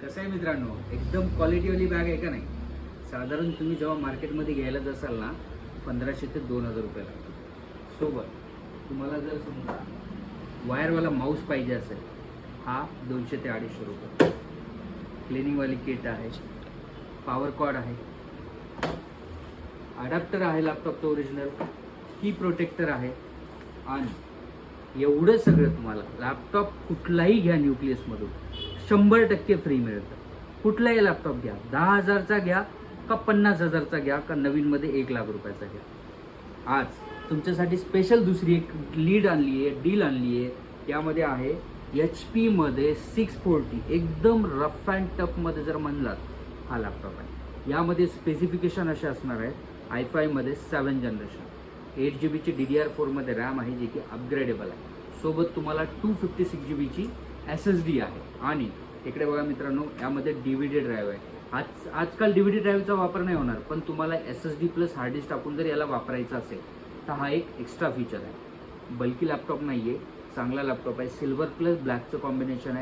कसं आहे मित्रांनो, एकदम क्वालिटीवाली बॅग आहे का नाही. साधारण तुम्ही जेव्हा मार्केटमध्ये घ्यायला जासाल ना 1500 ते 2000 रुपये लागतात. सोबत तुम्हाला जर समजा वायरवाला माऊस पाहिजे असेल, हा 200 ते 250 रुपये. क्लिनिंगवाली किट आहे, पॉवर कॉर्ड आहे, अडॅप्टर आहे लॅपटॉपचं ओरिजिनल, की प्रोटेक्टर आहे. आणि एवढं सगळं तुम्हाला लॅपटॉप कुठलाही घ्या न्यूक्लियसमधून 100% फ्री मिळतं. कुठलाही लॅपटॉप घ्या, 10,000चा घ्या का 50,000चा घ्या का नवीनमध्ये 1,00,000 रुपयाचा घ्या. आज तुमच्यासाठी स्पेशल दुसरी एक लीड आणली आहे, डील आणली आहे. यामध्ये आहे HP मध्ये 640, एकदम रफ अँड टफमध्ये जर म्हणलात हा लॅपटॉप आहे. यामध्ये स्पेसिफिकेशन असे असणार आहेत, i5 मध्ये 7 जनरेशन, 8GB DDR4 मध्ये रॅम आहे, जे की अपग्रेडेबल आहे. सोबत तुम्हाला 256 GB SSD आहे. आणि इकडे बघा मित्रांनो, यामध्ये DVD ड्राईव्ह आहे. आजकाल DVD ड्राईव्हचा वापर नाही होणार, पण तुम्हाला SSD प्लस हार्ड डिस्क टाकून जर याला वापरायचा असेल तर हा एक एक्स्ट्रा फीचर आहे. बल्की लॅपटॉप नाही आहे, चांगला लॅपटॉप आहे. सिल्वर प्लस ब्लॅकचं कॉम्बिनेशन आहे.